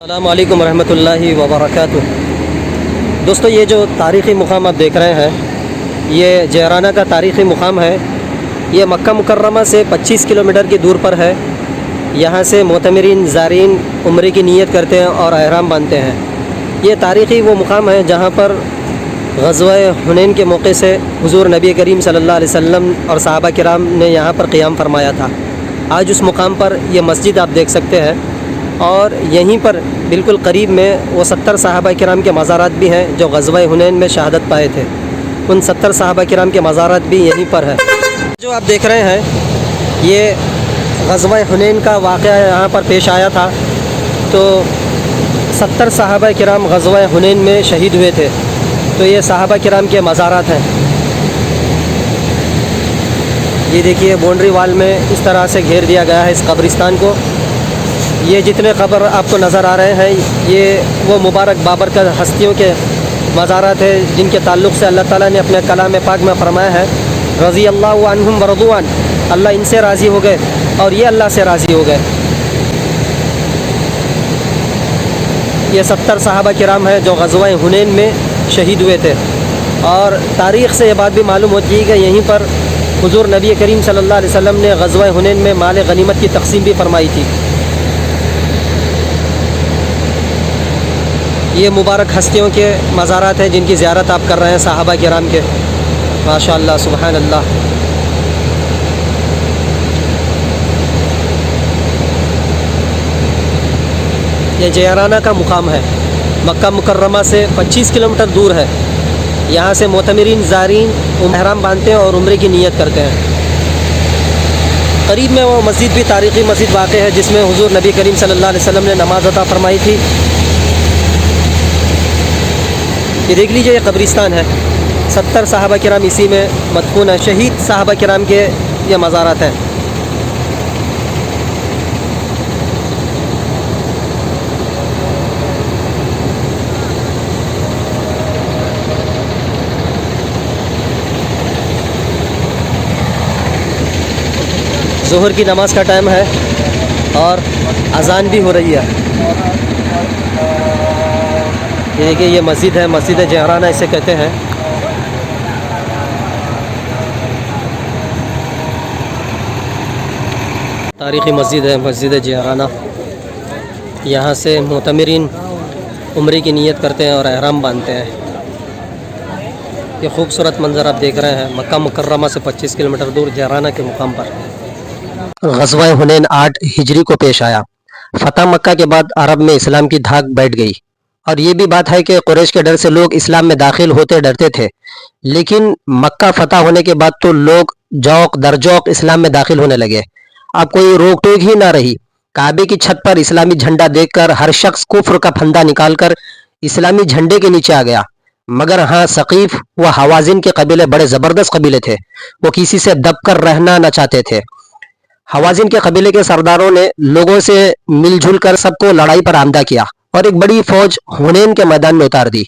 السلام علیکم ورحمۃ اللہ وبرکاتہ۔ دوستو، یہ جو تاریخی مقام آپ دیکھ رہے ہیں یہ جعرانہ کا تاریخی مقام ہے۔ یہ مکہ مکرمہ سے 25 کلومیٹر کی دور پر ہے۔ یہاں سے معتمرین زائرین عمرے کی نیت کرتے ہیں اور احرام باندھتے ہیں۔ یہ تاریخی وہ مقام ہے جہاں پر غزوہ حنین کے موقع سے حضور نبی کریم صلی اللہ علیہ وسلم اور صحابہ کرام نے یہاں پر قیام فرمایا تھا۔ آج اس مقام پر یہ مسجد آپ دیکھ سکتے ہیں، اور یہیں پر بالکل قریب میں وہ 70 صحابہ کرام کے مزارات بھی ہیں جو غزوہ حنین میں شہادت پائے تھے۔ ان 70 صحابہ کرام کے مزارات بھی یہیں پر ہے۔ جو آپ دیکھ رہے ہیں یہ غزوہ حنین کا واقعہ یہاں پر پیش آیا تھا، تو 70 صحابہ کرام غزوہ حنین میں شہید ہوئے تھے۔ تو یہ صحابہ کرام کے مزارات ہیں۔ یہ دیکھیے باؤنڈری وال میں اس طرح سے گھیر دیا گیا ہے اس قبرستان کو۔ یہ جتنے قبر آپ کو نظر آ رہے ہیں یہ وہ مبارک بابرکت ہستیوں کے مزارات ہیں جن کے تعلق سے اللہ تعالیٰ نے اپنے کلام پاک میں فرمایا ہے رضی اللہ عنہم ورضوا عنہ، اللہ ان سے راضی ہو گئے اور یہ اللہ سے راضی ہو گئے۔ یہ 70 صحابہ کرام ہیں جو غزوہ حنین میں شہید ہوئے تھے، اور تاریخ سے یہ بات بھی معلوم ہوتی ہے کہ یہیں پر حضور نبی کریم صلی اللہ علیہ وسلم نے غزوہ حنین میں مال غنیمت کی تقسیم بھی فرمائی تھی۔ یہ مبارک ہستیوں کے مزارات ہیں جن کی زیارت آپ کر رہے ہیں صحابہ کرام کے۔ ماشاء اللہ، سبحان اللہ۔ یہ جعرانہ کا مقام ہے، مکہ مکرمہ سے 25 کلومیٹر دور ہے۔ یہاں سے معتمرین زائرین احرام باندھتے ہیں اور عمرے کی نیت کرتے ہیں۔ قریب میں وہ مسجد بھی تاریخی مسجد واقع ہے جس میں حضور نبی کریم صلی اللہ علیہ وسلم نے نماز عطا فرمائی تھی۔ یہ دیکھ لیجئے، یہ قبرستان ہے، 70 صحابہ کرام اسی میں مدفون ہیں۔ شہید صحابہ کرام کے یہ مزارات ہیں۔ ظہر کی نماز کا ٹائم ہے اور اذان بھی ہو رہی ہے۔ یہ دیکھیے، یہ مسجد ہے، مسجد جعرانہ اسے کہتے ہیں۔ تاریخی مسجد ہے، مسجد جعرانہ۔ یہاں سے معتمرین عمرے کی نیت کرتے ہیں اور احرام باندھتے ہیں۔ یہ خوبصورت منظر آپ دیکھ رہے ہیں مکہ مکرمہ سے 25 کلومیٹر دور جعرانہ کے مقام پر۔ غزوہ حنین 8 ہجری کو پیش آیا۔ فتح مکہ کے بعد عرب میں اسلام کی دھاک بیٹھ گئی، اور یہ بھی بات ہے کہ قریش کے ڈر سے لوگ اسلام میں داخل ہوتے ڈرتے تھے، لیکن مکہ فتح ہونے کے بعد تو لوگ جوق در جوق اسلام میں داخل ہونے لگے۔ اب کوئی روک ٹوک ہی نہ رہی۔ کعبے کی چھت پر اسلامی جھنڈا دیکھ کر ہر شخص کفر کا پھندا نکال کر اسلامی جھنڈے کے نیچے آ گیا۔ مگر ہاں، ثقیف و حوازن کے قبیلے بڑے زبردست قبیلے تھے، وہ کسی سے دب کر رہنا نہ چاہتے تھے۔ حوازن کے قبیلے کے سرداروں نے لوگوں سے مل جل کر سب کو لڑائی پر آمادہ کیا اور ایک بڑی فوج حنین کے میدان میں اتار دی۔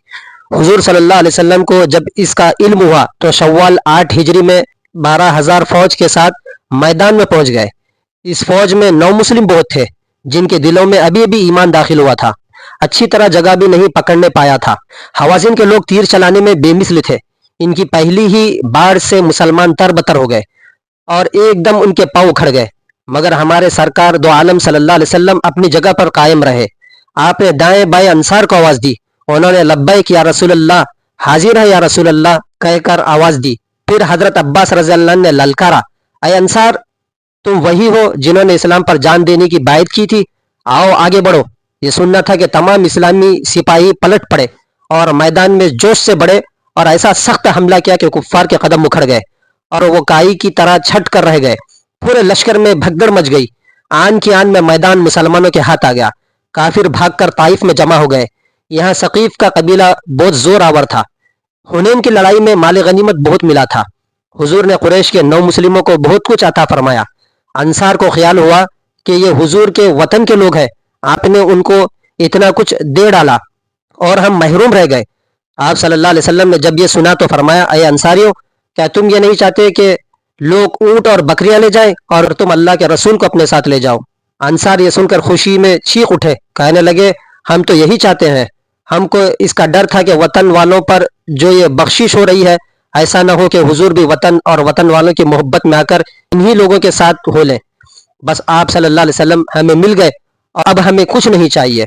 حضور صلی اللہ علیہ وسلم کو جب اس کا علم ہوا تو شوال 8 ہجری میں 12,000 فوج کے ساتھ میدان میں پہنچ گئے۔ اس فوج میں نو مسلم بہت تھے جن کے دلوں میں ابھی ابھی ایمان داخل ہوا تھا، اچھی طرح جگہ بھی نہیں پکڑنے پایا تھا۔ حوازن کے لوگ تیر چلانے میں بے مثل تھے۔ ان کی پہلی ہی باڑ سے مسلمان تر بتر ہو گئے اور ایک دم ان کے پاؤں اکھڑ گئے، مگر ہمارے سرکار دو عالم صلی اللہ علیہ وسلم اپنی جگہ پر قائم رہے۔ آپ نے دائیں بائیں انصار کو آواز دی، انہوں نے لبیک یا رسول اللہ، حاضر ہے یا رسول اللہ کہہ کر آواز دی۔ پھر حضرت عباس رضی اللہ عنہ نے للکارا، اے انصار، تم وہی ہو جنہوں نے اسلام پر جان دینے کی بیعت کی تھی؟ آؤ آگے بڑھو۔ یہ سننا تھا کہ تمام اسلامی سپاہی پلٹ پڑے اور میدان میں جوش سے بڑھے اور ایسا سخت حملہ کیا کہ کفار کے قدم اکھڑ گئے اور وہ کائی کی طرح چھٹ کر رہ گئے۔ پورے لشکر میں بھگدڑ مچ گئی۔ آن کی آن میں میدان مسلمانوں کے ہاتھ آ گیا۔ کافر بھاگ کر طائف میں جمع ہو گئے۔ یہاں ثقیف کا قبیلہ بہت زور آور تھا۔ حنین کی لڑائی میں مال غنیمت بہت ملا تھا۔ حضور نے قریش کے 9 مسلموں کو بہت کچھ عطا فرمایا۔ انصار کو خیال ہوا کہ یہ حضور کے وطن کے لوگ ہیں، آپ نے ان کو اتنا کچھ دے ڈالا اور ہم محروم رہ گئے۔ آپ صلی اللہ علیہ وسلم نے جب یہ سنا تو فرمایا، اے انصاریوں، کیا تم یہ نہیں چاہتے کہ لوگ اونٹ اور بکریاں لے جائیں اور تم اللہ کے رسول کو اپنے ساتھ لے جاؤ؟ انصار یہ سن کر خوشی میں چیخ اٹھے، کہنے لگے، ہم تو یہی چاہتے ہیں. ہم کو اس کا ڈر تھا کہ وطن والوں پر جو یہ بخشش ہو رہی ہے ایسا نہ ہو کہ حضور بھی وطن اور وطن والوں کی محبت میں آ کر انہی لوگوں کے ساتھ ہو لیں. بس آپ صلی اللہ علیہ وسلم ہمیں مل گئے اور اب ہمیں کچھ نہیں چاہیے.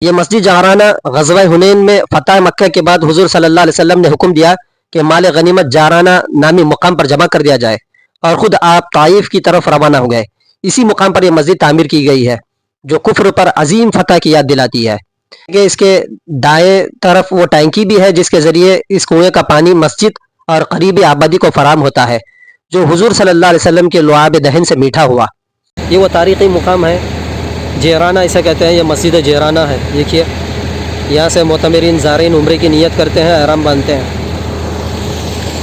یہ مسجد جعرانہ غزوہ حنین میں فتح مکہ کے بعد حضور صلی اللہ علیہ وسلم نے حکم دیا کہ مال غنیمت جعرانہ نامی مقام پر جمع کر دیا جائے اور خود آپ طائف کی طرف روانہ ہو گئے. اسی مقام پر یہ مسجد تعمیر کی گئی ہے جو کفر پر عظیم فتح کی یاد دلاتی ہے. کہ اس کے دائیں طرف وہ ٹینکی بھی ہے جس کے ذریعے اس کنویں کا پانی مسجد اور قریبی آبادی کو فراہم ہوتا ہے جو حضور صلی اللہ علیہ وسلم کے لعاب دہن سے میٹھا ہوا. یہ وہ تاریخی مقام ہے جعرانہ اسے کہتے ہیں. یہ مسجد جعرانہ ہے. دیکھیے یہاں سے معتمرین زائرین عمرے کی نیت کرتے ہیں, احرام باندھتے ہیں.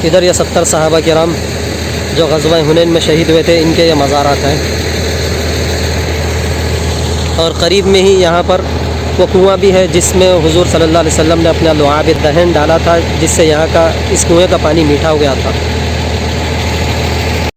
ادھر یہ 70 صحابہ کرام جو غزوہ حنین میں شہید ہوئے تھے ان کے یہ مزارات ہیں. اور قریب میں ہی یہاں پر وہ کنواں بھی ہے جس میں حضور صلی اللہ علیہ وسلم نے اپنا لعاب دہن ڈالا تھا جس سے یہاں کا اس کنویں کا پانی میٹھا ہو گیا تھا.